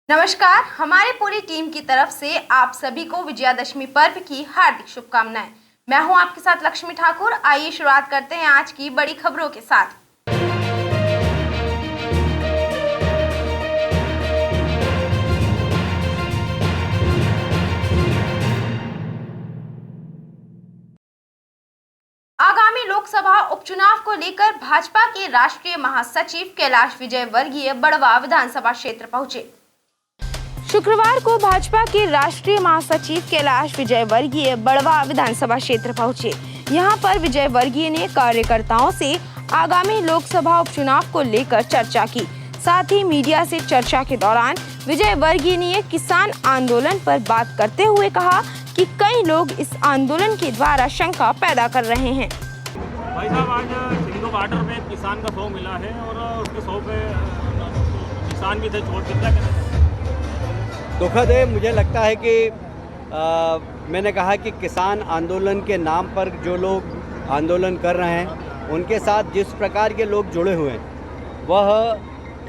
नमस्कार, हमारी पूरी टीम की तरफ से आप सभी को विजयादशमी पर्व की हार्दिक शुभकामनाएं। मैं हूं आपके साथ लक्ष्मी ठाकुर। आइए शुरुआत करते हैं आज की बड़ी खबरों के साथ। आगामी लोकसभा उपचुनाव को लेकर भाजपा के राष्ट्रीय महासचिव कैलाश विजयवर्गीय बड़वा विधानसभा क्षेत्र पहुंचे। शुक्रवार को भाजपा के राष्ट्रीय महासचिव कैलाश विजयवर्गीय बड़वा विधानसभा क्षेत्र पहुंचे। यहां पर विजयवर्गीय ने कार्यकर्ताओं से आगामी लोकसभा उपचुनाव को लेकर चर्चा की। साथ ही मीडिया से चर्चा के दौरान विजयवर्गीय ने किसान आंदोलन पर बात करते हुए कहा कि कई लोग इस आंदोलन के द्वारा शंका पैदा कर रहे हैं। भाई साहब, आज सिंधु बॉर्डर में किसान का 100 मिला है और उसके 100 पे किसान भी थे, छोड़ कितना कहना दुखद है। मुझे लगता है कि मैंने कहा कि किसान आंदोलन के नाम पर जो लोग आंदोलन कर रहे हैं उनके साथ जिस प्रकार के लोग जुड़े हुए हैं वह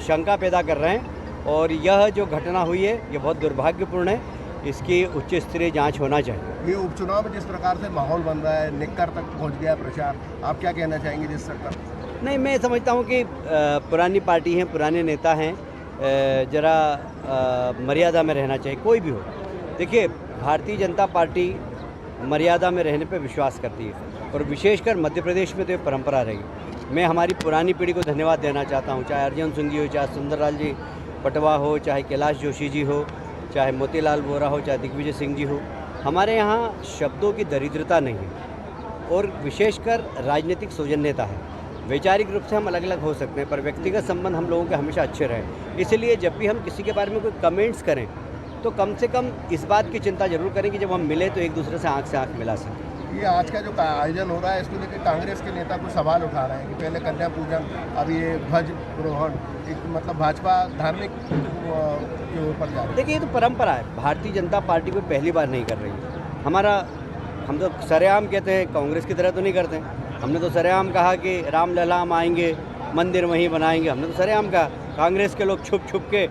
शंका पैदा कर रहे हैं और यह जो घटना हुई है ये बहुत दुर्भाग्यपूर्ण है। इसकी उच्च स्तरीय जांच होना चाहिए। ये उपचुनाव में जिस प्रकार से माहौल बन रहा है, निक्कर तक पहुंच गया प्रचार, आप क्या कहना चाहेंगे जिस सरकार? नहीं, मैं समझता हूँ कि पुरानी पार्टी हैं, पुराने नेता हैं, ज़रा मर्यादा में रहना चाहिए, कोई भी हो। देखिए, भारतीय जनता पार्टी मर्यादा में रहने पर विश्वास करती है और विशेषकर मध्य प्रदेश में तो ये परंपरा रही। मैं हमारी पुरानी पीढ़ी को धन्यवाद देना चाहता हूँ, चाहे अर्जुन सिंह जी हो, चाहे सुंदरलाल जी पटवा हो, चाहे कैलाश जोशी जी हो, चाहे मोतीलाल वोरा हो, चाहे दिग्विजय सिंह जी हो। हमारे यहाँ शब्दों की दरिद्रता नहीं है और विशेषकर राजनीतिक सौजन्यता है। वैचारिक रूप से हम अलग अलग हो सकते हैं पर व्यक्तिगत संबंध हम लोगों के हमेशा अच्छे रहे। इसलिए जब भी हम किसी के बारे में कोई कमेंट्स करें तो कम से कम इस बात की चिंता जरूर करें कि जब हम मिले तो एक दूसरे से आंख मिला सकें। ये आज का जो आयोजन हो रहा है इसको लेकर कांग्रेस के नेता कुछ सवाल उठा रहे हैं कि पहले कन्या पूजन, अब ये ध्वज रोहण, एक मतलब भाजपा धार्मिक के ऊपर जा रही है। देखिए, ये तो परंपरा है, भारतीय जनता पार्टी को पहली बार नहीं कर रही है। हम तो सरेआम कहते हैं, कांग्रेस की तरह तो नहीं करते हैं। हमने तो सरेआम कहा कि राम ललाम आएंगे, मंदिर वहीं बनाएंगे। हमने तो सरेआम कहा। कांग्रेस के लोग छुप छुप के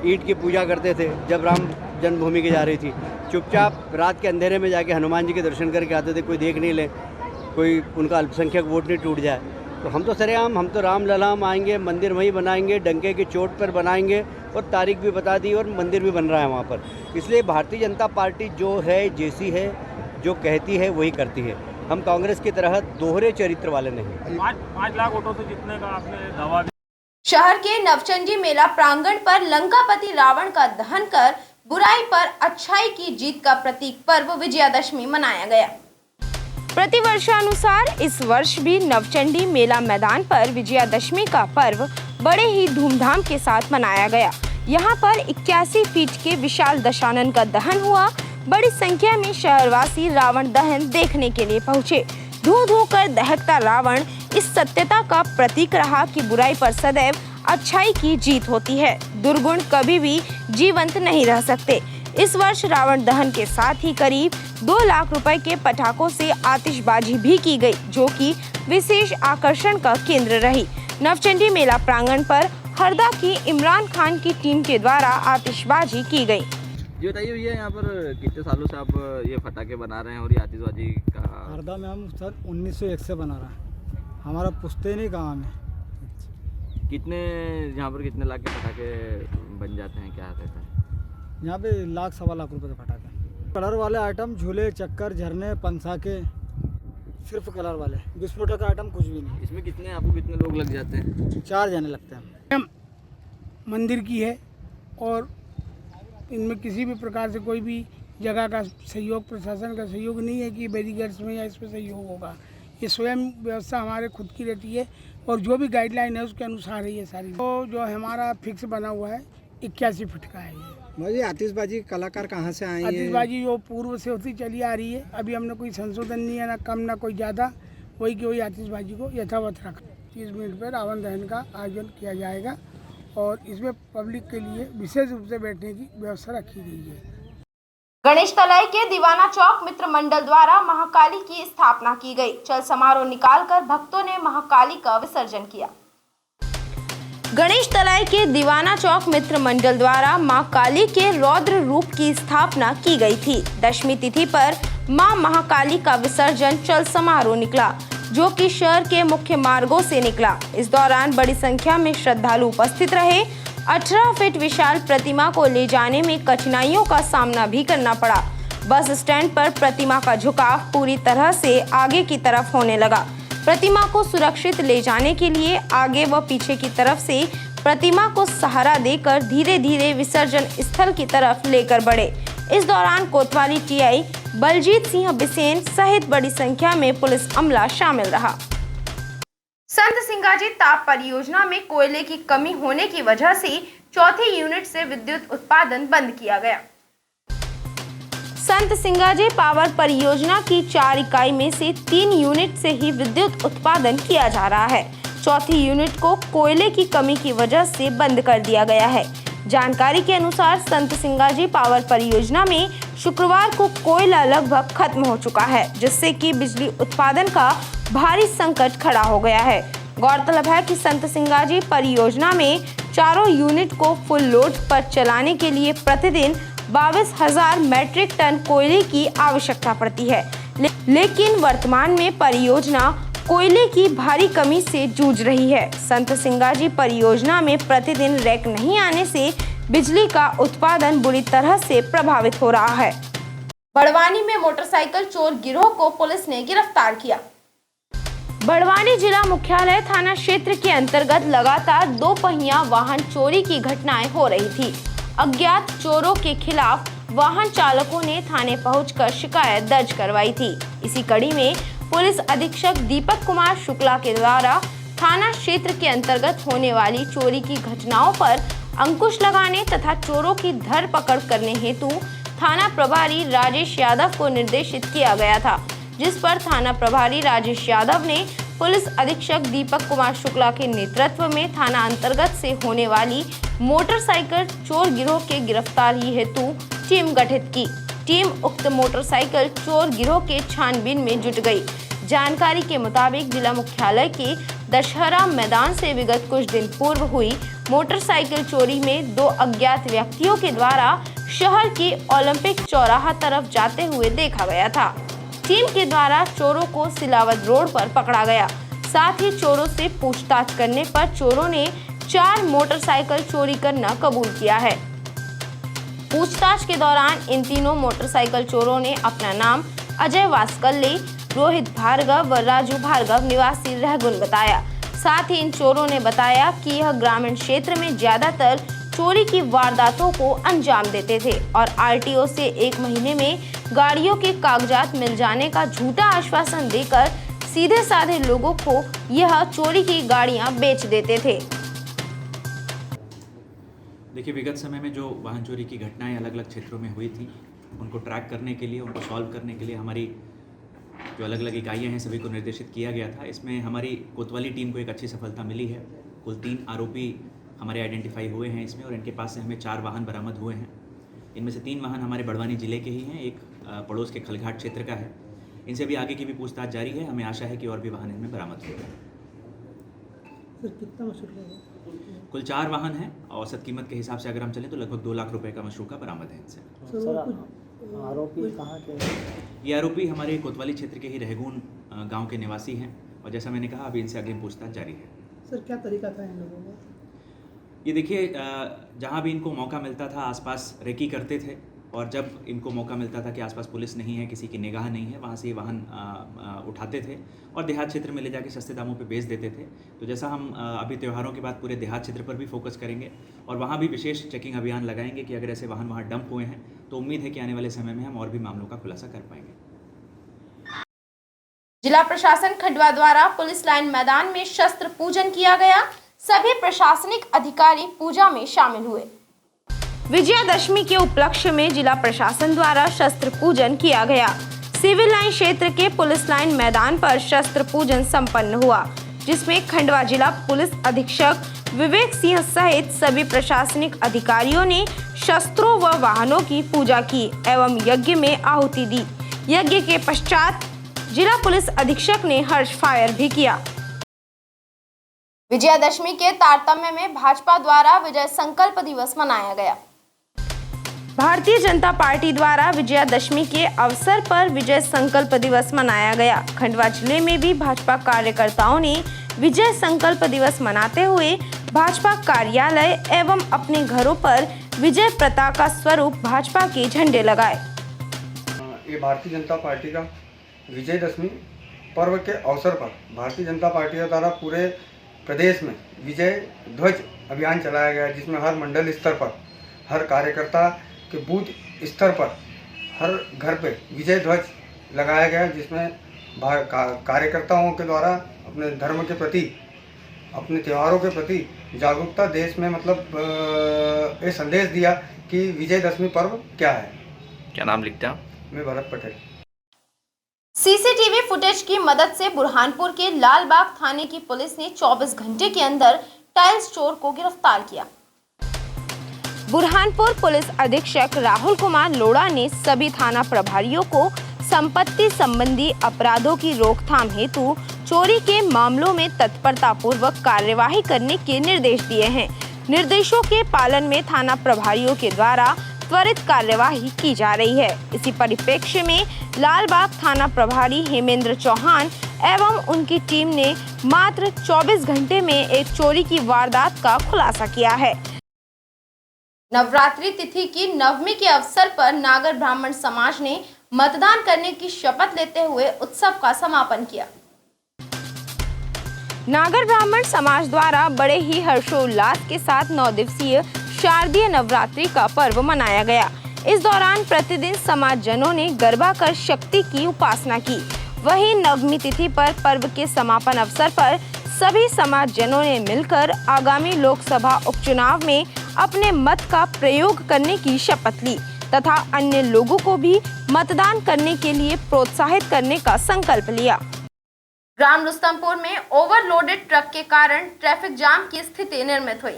ईंट की पूजा करते थे जब राम जन्मभूमि की जा रही थी। चुपचाप रात के अंधेरे में जाके हनुमान जी के दर्शन करके आते थे, कोई देख नहीं ले, कोई उनका अल्पसंख्यक वोट नहीं टूट जाए। तो हम तो सरेआम, हम तो राम ललाम आएंगे, मंदिर वहीं बनाएंगे, डंके की चोट पर बनाएंगे और तारीख भी बता दी और मंदिर भी बन रहा है वहाँ पर। इसलिए भारतीय जनता पार्टी जो है, जैसी है, जो कहती है वही करती है। हम कांग्रेस की तरह दोहरे चरित्र वाले नहीं। 5 लाख वोटों से जीतने का आपने दावा। शहर के नवचंडी मेला प्रांगण पर लंकापति रावण का दहन कर बुराई पर अच्छाई की जीत का प्रतीक पर्व विजयादशमी मनाया गया। प्रतिवर्षानुसार इस वर्ष भी नवचंडी मेला मैदान पर विजयादशमी का पर्व बड़े ही धूमधाम के साथ मनाया गया। यहाँ पर 81 फीट के विशाल दशानन का दहन हुआ। बड़ी संख्या में शहरवासी रावण दहन देखने के लिए पहुँचे। धू धू कर दहकता रावण इस सत्यता का प्रतीक रहा कि बुराई पर सदैव अच्छाई की जीत होती है। दुर्गुण कभी भी जीवंत नहीं रह सकते। इस वर्ष रावण दहन के साथ ही करीब 2 लाख रुपए के पटाखों से आतिशबाजी भी की गई, जो कि विशेष आकर्षण का केंद्र रही। नवचंडी मेला प्रांगण पर हरदा की इमरान खान की टीम के द्वारा आतिशबाजी की गई। जी बताइए भैया, यहाँ पर कितने सालों से आप ये पटाखे बना रहे हैं और ये आतिशबाजी का? हरदा में हम सर 1901 से बना रहे हैं। हमारा पुश्तैनी गाँव में। कितने यहाँ पर कितने लाख के पटाखे बन जाते हैं, क्या रहता है? यहाँ पे लाख सवा लाख रुपए के पटाखे। कलर वाले आइटम, झूले, चक्कर, झरने, पंसाके, सिर्फ कलर वाले। विस्फोटक का आइटम कुछ भी नहीं। इसमें आपको कितने लोग लग जाते हैं? 4 जने लगते हैं। मंदिर की है और इनमें किसी भी प्रकार से कोई भी जगह का सहयोग, प्रशासन का सहयोग नहीं है कि बैरिकेड्स में या इस पर सहयोग होगा। ये स्वयं व्यवस्था हमारे खुद की रहती है और जो भी गाइडलाइन है उसके अनुसार है ये सारी। तो जो हमारा फिक्स बना हुआ है 81 फीट का है ये। मुझे आतिशबाजी कलाकार कहाँ से आए हैं? आतिशबाजी जो पूर्व से होती चली आ रही है, अभी हमने कोई संशोधन नहीं है, ना कम ना कोई ज़्यादा, वही की वही आतिशबाजी को यथावत रख 30 मिनट पर रावण दहन का आयोजन किया जाएगा और इसमें पब्लिक के लिए विशेष रूप से बैठने की व्यवस्था रखी गई है। गणेश तलाई के दीवाना चौक मित्र मंडल द्वारा महाकाली की स्थापना की गई। चल समारोह निकालकर भक्तों ने महाकाली का विसर्जन किया। गणेश तलाई के दीवाना चौक मित्र मंडल द्वारा मां काली के रौद्र रूप की स्थापना की गई थी। दशमी तिथि पर मां महाकाली का विसर्जन चल समारोह निकला, जो कि शहर के मुख्य मार्गों से निकला। इस दौरान बड़ी संख्या में श्रद्धालु उपस्थित रहे। 18 फीट विशाल प्रतिमा को ले जाने में कठिनाइयों का सामना भी करना पड़ा। बस स्टैंड पर प्रतिमा का झुकाव पूरी तरह से आगे की तरफ होने लगा। प्रतिमा को सुरक्षित ले जाने के लिए आगे व पीछे की तरफ से प्रतिमा को सहारा देकर धीरे धीरे विसर्जन स्थल की तरफ लेकर बढ़े। इस दौरान कोतवाली टीआई बलजीत सिंह बिसेन सहित बड़ी संख्या में पुलिस अमला शामिल रहा। संत सिंगाजी ताप परियोजना में कोयले की कमी होने की वजह से चौथी यूनिट से विद्युत उत्पादन बंद किया गया। संत सिंगाजी पावर परियोजना की 4 इकाई में से 3 यूनिट से ही विद्युत उत्पादन किया जा रहा है। चौथी यूनिट को कोयले की कमी की वजह से बंद कर दिया गया है। जानकारी के अनुसार संत सिंगाजी पावर परियोजना में शुक्रवार को कोयला लगभग खत्म हो चुका है, जिससे कि बिजली उत्पादन का भारी संकट खड़ा हो गया है। गौरतलब है कि संत सिंगाजी परियोजना में चारों यूनिट को फुल लोड पर चलाने के लिए प्रतिदिन 22,000 मैट्रिक टन कोयले की आवश्यकता पड़ती है, लेकिन वर्तमान में परियोजना कोयले की भारी कमी से जूझ रही है। संत सिंगाजी परियोजना में प्रतिदिन रैक नहीं आने से बिजली का उत्पादन बुरी तरह से प्रभावित हो रहा है। बड़वानी में मोटरसाइकिल चोर गिरोह को पुलिस ने गिरफ्तार किया। बड़वानी जिला मुख्यालय थाना क्षेत्र के अंतर्गत लगातार 2 पहिया वाहन चोरी की घटनाएं हो रही थी। अज्ञात चोरों के खिलाफ वाहन चालकों ने थाने पहुंचकर शिकायत दर्ज करवाई थी। इसी कड़ी में पुलिस अधीक्षक दीपक कुमार शुक्ला के द्वारा थाना क्षेत्र के अंतर्गत होने वाली चोरी की घटनाओं पर अंकुश लगाने तथा चोरों की धरपकड़ करने हेतु थाना प्रभारी राजेश यादव को निर्देशित किया गया था, जिस पर थाना प्रभारी राजेश यादव ने पुलिस अधीक्षक दीपक कुमार शुक्ला के नेतृत्व में थाना अंतर्गत से होने वाली मोटरसाइकिल चोर गिरोह के गिरफ्तारी हेतु टीम गठित की। टीम उक्त मोटरसाइकिल चोर गिरोह के छानबीन में जुट गई। जानकारी के मुताबिक जिला मुख्यालय के दशहरा मैदान से विगत कुछ दिन पूर्व हुई मोटरसाइकिल चोरी में 2 अज्ञात व्यक्तियों के द्वारा शहर के ओलंपिक चौराहा तरफ जाते हुए देखा गया था। टीम के द्वारा चोरों को सिलावत रोड पर पकड़ा गया। साथ ही चोरों से पूछताछ करने पर चोरों ने 4 मोटरसाइकिल चोरी करना कबूल किया है। पूछताछ के दौरान इन तीनों मोटरसाइकिल चोरों ने अपना नाम अजय वास्कल्ले, रोहित भार्गव व राजू भार्गव निवासी रहगुन बताया। साथ ही इन चोरों ने बताया कि यह ग्रामीण क्षेत्र में ज्यादातर चोरी की वारदातों को अंजाम देते थे और आरटीओ से 1 महीने में गाड़ियों के कागजात मिल जाने का झूठा आश्वासन देकर सीधे साधे लोगों को यह चोरी की गाड़ियां बेच देते थे। देखिए, विगत समय में जो वाहन चोरी की घटनाएं अलग अलग क्षेत्रों में हुई थी, उनको ट्रैक करने के लिए, उनको सॉल्व करने के लिए हमारी जो अलग अलग इकाइयाँ हैं सभी को निर्देशित किया गया था। इसमें हमारी कोतवाली टीम को एक अच्छी सफलता मिली है। कुल 3 आरोपी हमारे आइडेंटिफाई हुए हैं इसमें और इनके पास से हमें 4 वाहन बरामद हुए हैं। इनमें से 3 वाहन हमारे बड़वानी जिले के ही हैं, एक पड़ोस के खलघाट क्षेत्र का है। इनसे भी आगे की भी पूछताछ जारी है। हमें आशा है कि और भी वाहन इनमें बरामद होंगे। कुल 4 वाहन हैं। औसत कीमत के हिसाब से अगर हम चलें तो लगभग 2 लाख रुपए का मशरूका बरामद है इनसे। आरोपी कहाँ के? ये आरोपी हमारे कोतवाली क्षेत्र के ही रहगुन गांव के निवासी हैं और जैसा मैंने कहा अभी इनसे अग्रिम पूछताछ जारी है। सर, क्या तरीका था इन लोगों का? ये देखिए, जहाँ भी इनको मौका मिलता था आसपास रेकी करते थे और जब इनको मौका मिलता था कि आसपास पुलिस नहीं है, किसी की निगाह नहीं है, वहाँ से ये वाहन उठाते थे और देहात क्षेत्र में ले जाके सस्ते दामों पे बेच देते थे। तो जैसा हम अभी त्योहारों के बाद पूरे देहात क्षेत्र पर भी फोकस करेंगे और वहाँ भी विशेष चेकिंग अभियान लगाएंगे कि अगर ऐसे वाहन वहाँ डंप हुए हैं तो उम्मीद है कि आने वाले समय में हम और भी मामलों का खुलासा कर पाएंगे। जिला प्रशासन खंडवा द्वारा पुलिस लाइन मैदान में शस्त्र पूजन किया गया। सभी प्रशासनिक अधिकारी पूजा में शामिल हुए। विजयादशमी के उपलक्ष्य में जिला प्रशासन द्वारा शस्त्र पूजन किया गया। सिविल लाइन क्षेत्र के पुलिस लाइन मैदान पर शस्त्र पूजन संपन्न हुआ, जिसमें खंडवा जिला पुलिस अधीक्षक विवेक सिंह सहित सभी प्रशासनिक अधिकारियों ने शस्त्रों व वाहनों की पूजा की एवं यज्ञ में आहुति दी। यज्ञ के पश्चात जिला पुलिस अधीक्षक ने हर्ष फायर भी किया। विजयादशमी के तारतम्य में भाजपा द्वारा विजय संकल्प दिवस मनाया गया। भारतीय जनता पार्टी द्वारा विजयादशमी के अवसर पर विजय संकल्प दिवस मनाया गया। खंडवा जिले में भी भाजपा कार्यकर्ताओं ने विजय संकल्प दिवस मनाते हुए भाजपा कार्यालय एवं अपने घरों पर विजय पताका स्वरूप भाजपा के झंडे लगाए। ये भारतीय जनता पार्टी का विजयदशमी पर्व के अवसर पर भारतीय जनता पार्टी द्वारा पूरे प्रदेश में विजय ध्वज अभियान चलाया गया, जिसमें हर मंडल स्तर पर, हर कार्यकर्ता के बूथ स्तर पर, हर घर पे विजय ध्वज लगाया गया, जिसमें कार्यकर्ताओं के द्वारा अपने धर्म के प्रति, अपने त्योहारों के प्रति जागरूकता देश में ये संदेश दिया कि विजयदशमी पर्व क्या है। क्या नाम लिखते हैं आप? मैं भरत पटेल। सीसीटीवी फुटेज की मदद से बुरहानपुर के लालबाग थाने की पुलिस ने 24 घंटे के अंदर टाइल्स चोर को गिरफ्तार किया। बुरहानपुर पुलिस अधीक्षक राहुल कुमार लोढ़ा ने सभी थाना प्रभारियों को संपत्ति संबंधी अपराधों की रोकथाम हेतु चोरी के मामलों में तत्परता पूर्वक कार्यवाही करने के निर्देश दिए हैं। निर्देशों के पालन में थाना प्रभारियों के द्वारा त्वरित कार्यवाही की जा रही है। इसी परिप्रेक्ष्य में लालबाग थाना प्रभारी हेमेंद्र चौहान एवं उनकी टीम ने मात्र 24 घंटे में एक चोरी की वारदात का खुलासा किया है। नवरात्रि तिथि की नवमी के अवसर पर नागर ब्राह्मण समाज ने मतदान करने की शपथ लेते हुए उत्सव का समापन किया। नागर ब्राह्मण समाज द्वारा बड़े ही हर्षोल्लास के साथ 9 दिवसीय शारदीय नवरात्रि का पर्व मनाया गया। इस दौरान प्रतिदिन समाज जनों ने गरबा कर शक्ति की उपासना की। वहीं नवमी तिथि पर पर्व के समापन अवसर पर सभी समाज जनों ने मिलकर आगामी लोकसभा उपचुनाव में अपने मत का प्रयोग करने की शपथ ली तथा अन्य लोगों को भी मतदान करने के लिए प्रोत्साहित करने का संकल्प लिया। ग्राम रुस्तमपुर में ओवरलोडेड ट्रक के कारण ट्रैफिक जाम की स्थिति निर्मित हुई।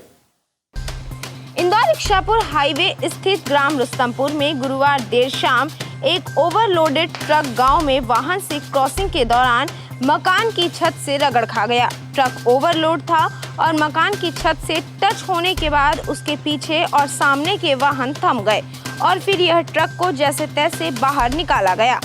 इंदौर इच्छापुर हाईवे स्थित ग्राम रुस्तमपुर में गुरुवार देर शाम एक ओवरलोडेड ट्रक गांव में वाहन से क्रॉसिंग के दौरान मकान की छत से रगड़ खा गया। ट्रक ओवरलोड था और मकान की छत से टच होने के बाद उसके पीछे और सामने के वाहन थम गए और फिर यह ट्रक को जैसे तैसे बाहर निकाला गया।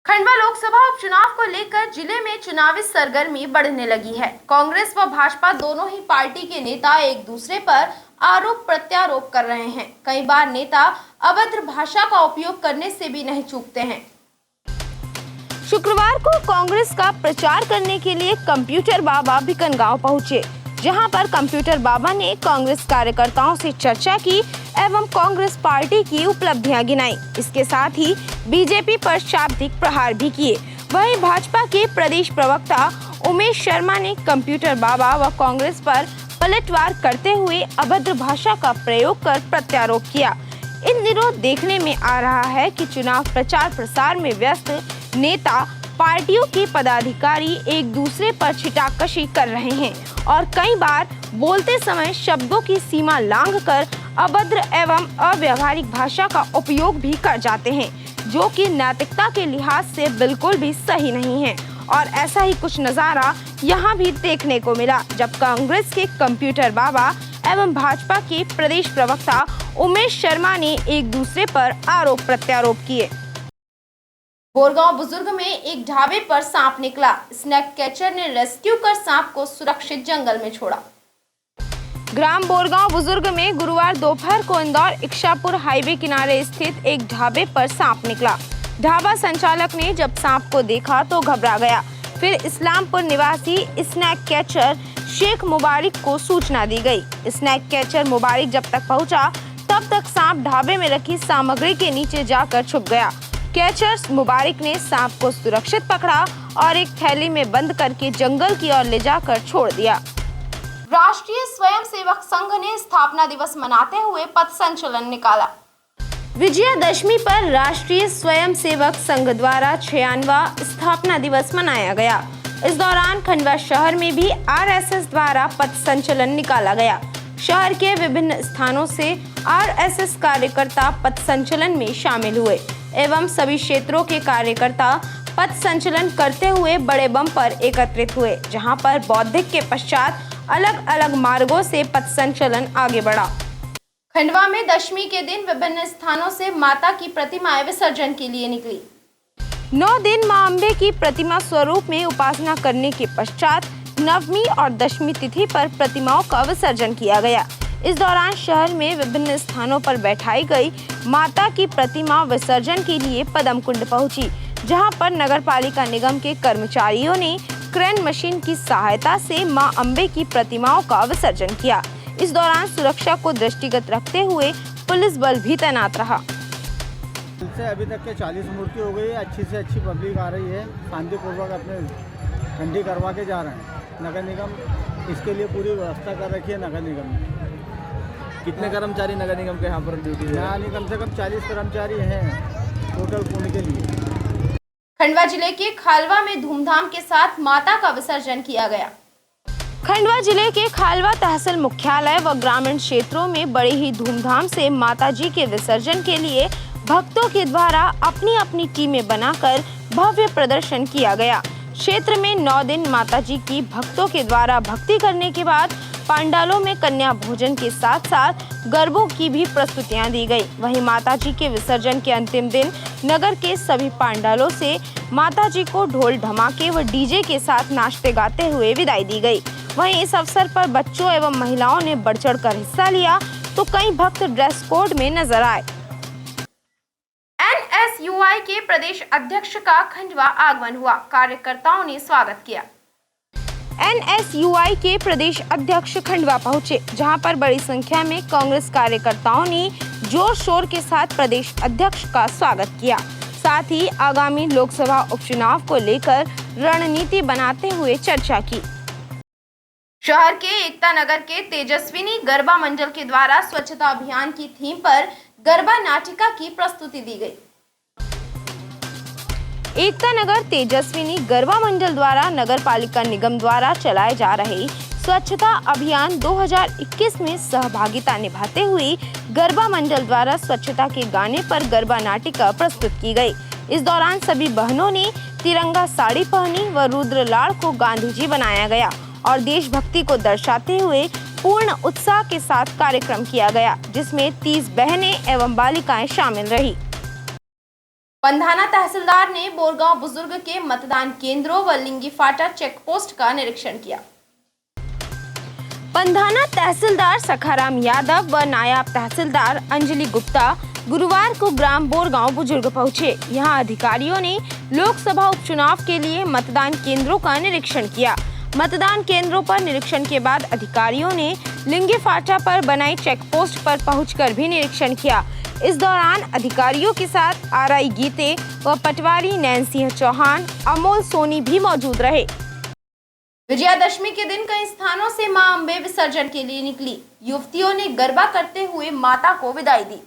खंडवा लोकसभा उपचुनाव को लेकर जिले में चुनावी सरगर्मी बढ़ने लगी है। कांग्रेस व भाजपा दोनों ही पार्टी के नेता एक दूसरे पर आरोप प्रत्यारोप कर रहे हैं। कई बार नेता अभद्र भाषा का उपयोग करने से भी नहीं चूकते हैं। शुक्रवार को कांग्रेस का प्रचार करने के लिए कंप्यूटर बाबा भिकनगांव पहुंचे, जहां पर कंप्यूटर बाबा ने कांग्रेस कार्यकर्ताओं से चर्चा की एवं कांग्रेस पार्टी की उपलब्धियां गिनाई। इसके साथ ही बीजेपी पर शाब्दिक प्रहार भी किए। वहीं भाजपा के प्रदेश प्रवक्ता उमेश शर्मा ने कंप्यूटर बाबा व कांग्रेस पर पलटवार करते हुए अभद्र भाषा का प्रयोग कर प्रत्यारोप किया। इन दिनों देखने में आ रहा है कि चुनाव प्रचार प्रसार में व्यस्त नेता पार्टियों के पदाधिकारी एक दूसरे पर छिटाकशी कर रहे हैं और कई बार बोलते समय शब्दों की सीमा लांघकर अभद्र एवं अव्यावहारिक भाषा का उपयोग भी कर जाते हैं, जो कि नैतिकता के लिहाज से बिल्कुल भी सही नहीं है। और ऐसा ही कुछ नजारा यहाँ भी देखने को मिला, जब कांग्रेस के कंप्यूटर बाबा एवं भाजपा के प्रदेश प्रवक्ता उमेश शर्मा ने एक दूसरे पर आरोप प्रत्यारोप किए। बोरगांव बुजुर्ग में एक ढाबे पर सांप निकला। स्नैक कैचर ने रेस्क्यू कर सांप को सुरक्षित जंगल में छोड़ा। ग्राम बोरगांव बुजुर्ग में गुरुवार दोपहर को इंदौर इच्छापुर हाईवे किनारे स्थित एक ढाबे पर सांप निकला। ढाबा संचालक ने जब सांप को देखा तो घबरा गया। फिर इस्लामपुर निवासी स्नैक कैचर शेख मुबारक को सूचना दी गई। स्नैक कैचर मुबारक जब तक पहुंचा तब तक सांप ढाबे में रखी सामग्री के नीचे जाकर छुप गया। कैचर मुबारक ने सांप को सुरक्षित पकड़ा और एक थैली में बंद करके जंगल की ओर ले जाकर छोड़ दिया। राष्ट्रीय स्वयंसेवक संघ ने स्थापना दिवस मनाते हुए पथ संचलन निकाला। विजयादशमी पर राष्ट्रीय स्वयंसेवक संघ द्वारा 96वां स्थापना दिवस मनाया गया। इस दौरान खंडवा शहर में भी आरएसएस द्वारा पथ संचलन निकाला गया। शहर के विभिन्न स्थानों से आरएसएस कार्यकर्ता पथ संचलन में शामिल हुए एवं सभी क्षेत्रों के कार्यकर्ता पथ संचलन करते हुए बड़े बम पर एकत्रित हुए, जहां पर बौद्धिक के पश्चात अलग अलग मार्गों से पथ संचलन आगे बढ़ा। खंडवा में दशमी के दिन विभिन्न स्थानों से माता की प्रतिमाएं विसर्जन के लिए निकली। 9 दिन मां अम्बे की प्रतिमा स्वरूप में उपासना करने के पश्चात नवमी और दशमी तिथि पर प्रतिमाओं का विसर्जन किया गया। इस दौरान शहर में विभिन्न स्थानों पर बैठाई गई माता की प्रतिमा विसर्जन के लिए पदम कुंड पहुंची, जहां पर नगर पालिका निगम के कर्मचारियों ने क्रेन मशीन की सहायता से मां अम्बे की प्रतिमाओं का विसर्जन किया। इस दौरान सुरक्षा को दृष्टिगत रखते हुए पुलिस बल भी तैनात रहा। से अभी तक के 40 मूर्ति हो गई, अच्छी से अच्छी पब्लिक आ रही है, शांतिपूर्वक अपने ठंडी करवा के जा रहे हैं। नगर निगम इसके लिए पूरी व्यवस्था कर रखी है। नगर निगम ने कितने कर्मचारी नगर निगम के यहाँ पर ड्यूटी है? यहाँ कम से कम 40 कर्मचारी हैं टोटल कुंड के लिए। खंडवा जिले के खालवा में धूमधाम के साथ माता का विसर्जन किया गया। खंडवा जिले के खालवा तहसील मुख्यालय व ग्रामीण क्षेत्रों में बड़े ही धूमधाम से माता जी के विसर्जन के लिए भक्तों के द्वारा अपनी अपनी टीमें बनाकर भव्य प्रदर्शन किया गया। क्षेत्र में 9 दिन माता जी की भक्तों के द्वारा भक्ति करने के बाद पंडालों में कन्या भोजन के साथ साथ गरबों की भी प्रस्तुतियां दी गई। वहीं माता जी के विसर्जन के अंतिम दिन नगर के सभी पंडालों से माता जी को ढोल धमाके व डीजे के साथ नाचते गाते हुए विदाई दी गई। वहीं इस अवसर पर बच्चों एवं महिलाओं ने बढ़ चढ़ कर हिस्सा लिया तो कई भक्त ड्रेस कोड में नजर आए। NSUI के प्रदेश अध्यक्ष का खंडवा आगमन हुआ, कार्यकर्ताओं ने स्वागत किया। NSUI के प्रदेश अध्यक्ष खंडवा पहुंचे, जहां पर बड़ी संख्या में कांग्रेस कार्यकर्ताओं ने जोर शोर के साथ प्रदेश अध्यक्ष का स्वागत किया। साथ ही आगामी लोकसभा उपचुनाव को लेकर रणनीति बनाते हुए चर्चा की। शहर के एकता नगर के तेजस्विनी गरबा मंडल के द्वारा स्वच्छता अभियान की थीम पर गरबा नाटिका की प्रस्तुति दी गई। एकता नगर तेजस्विनी गरबा मंडल द्वारा नगर पालिका निगम द्वारा चलाए जा रहे स्वच्छता अभियान 2021 में सहभागिता निभाते हुए गरबा मंडल द्वारा स्वच्छता के गाने पर गरबा नाटिका प्रस्तुत की गई। इस दौरान सभी बहनों ने तिरंगा साड़ी पहनी व रुद्रलाल को गांधी जी बनाया गया और देशभक्ति को दर्शाते हुए पूर्ण उत्साह के साथ कार्यक्रम किया गया, जिसमें 30 बहनें एवं बालिकाएं शामिल रही। पंधाना तहसीलदार ने बोरगांव बुजुर्ग के मतदान केंद्रों व लिंगी फाटा चेक पोस्ट का निरीक्षण किया। पंधाना तहसीलदार सखाराम यादव व नायब तहसीलदार अंजलि गुप्ता गुरुवार को ग्राम बोरगांव बुजुर्ग पहुंचे। यहां अधिकारियों ने लोकसभा उपचुनाव के लिए मतदान केंद्रों का निरीक्षण किया। मतदान केंद्रों पर निरीक्षण के बाद अधिकारियों ने लिंगी फाटा पर बनाई चेक पोस्ट पर पहुंचकर भी निरीक्षण किया। इस दौरान अधिकारियों के साथ आरआई गीते व पटवारी नैनसिंह चौहान, अमोल सोनी भी मौजूद रहे। विजयादशमी के दिन कई स्थानों से मां अम्बे विसर्जन के लिए निकली। युवतियों ने गरबा करते हुए माता को विदाई दी।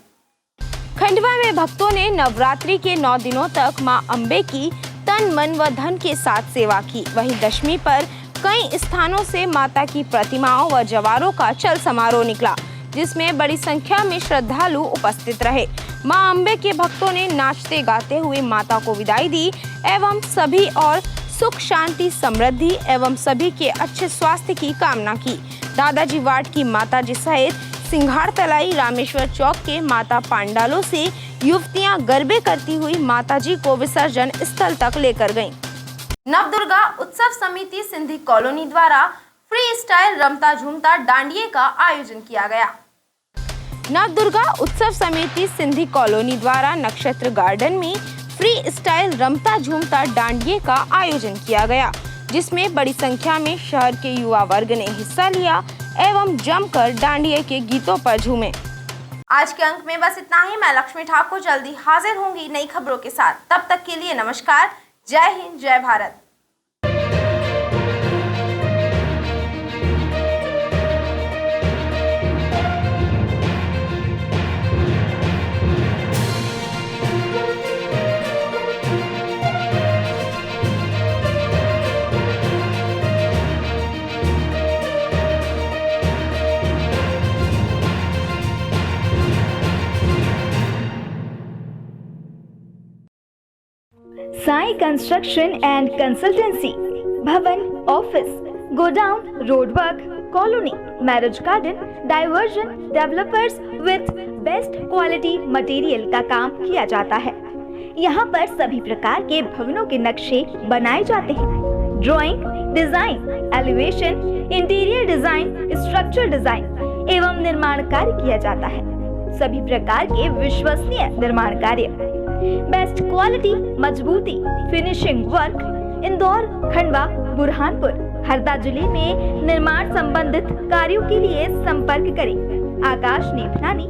खंडवा में भक्तों ने नवरात्रि के 9 दिनों तक मां अम्बे की तन मन व धन के साथ सेवा की। वहीं दशमी पर कई स्थानों से माता की प्रतिमाओं व जवारों का चल समारोह निकला, जिसमें बड़ी संख्या में श्रद्धालु उपस्थित रहे। मां अम्बे के भक्तों ने नाचते गाते हुए माता को विदाई दी एवं सभी और सुख शांति समृद्धि एवं सभी के अच्छे स्वास्थ्य की कामना की। दादाजी वार्ड की माताजी सहित सिंघाड़ तलाई रामेश्वर चौक के माता पांडालों से युवतियां गरबे करती हुई माताजी को विसर्जन स्थल तक लेकर गईं। नवदुर्गा उत्सव समिति सिंधी कॉलोनी द्वारा फ्री स्टाइल रमता झूमता डांडिये का आयोजन किया गया। नवदुर्गा उत्सव समिति सिंधी कॉलोनी द्वारा नक्षत्र गार्डन में फ्री स्टाइल रमता झूमता डांडिये का आयोजन किया गया, जिसमें बड़ी संख्या में शहर के युवा वर्ग ने हिस्सा लिया एवं जमकर डांडिये के गीतों पर झूमे। आज के अंक में बस इतना ही। मैं लक्ष्मी ठाकुर जल्दी हाजिर होंगी नई खबरों के साथ। तब तक के लिए नमस्कार। जय हिंद, जय भारत। साई कंस्ट्रक्शन एंड कंसल्टेंसी, भवन, office, godown, road work, colony, marriage garden, diversion, developers with best quality material का काम किया जाता है। यहाँ पर सभी प्रकार के भवनों के नक्शे बनाए जाते हैं। Drawing, design, elevation, interior design, structure design एवं निर्माण कार्य किया जाता है। सभी प्रकार के विश्वसनीय निर्माण कार्य, बेस्ट क्वालिटी, मजबूती, फिनिशिंग वर्क इंदौर, खंडवा, बुरहानपुर, हरदा जिले में निर्माण संबंधित कार्यों के लिए संपर्क करें। आकाश नेभनानी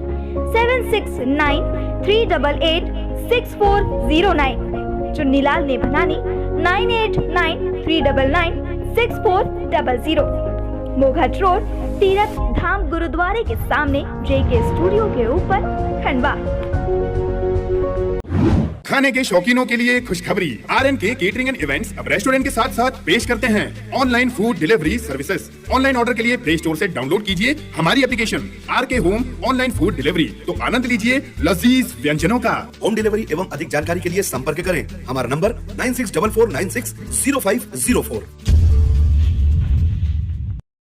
7693886409, चुन्नीलाल नेभनानी 9893996400, मोघट रोड, तीरथ धाम गुरुद्वारे के सामने, JK स्टूडियो के ऊपर, खंडवा। खाने के शौकीनों के लिए खुशखबरी, RNK केटरिंग एंड इवेंट्स अब रेस्टोरेंट के साथ साथ पेश करते हैं online food delivery services. Online order के लिए प्ले स्टोर से डाउनलोड कीजिए हमारी application RK home online food delivery, तो आनंद लीजिए लजीज व्यंजनों का। होम डिलीवरी एवं अधिक जानकारी के लिए संपर्क करें हमारा नंबर 9644960504।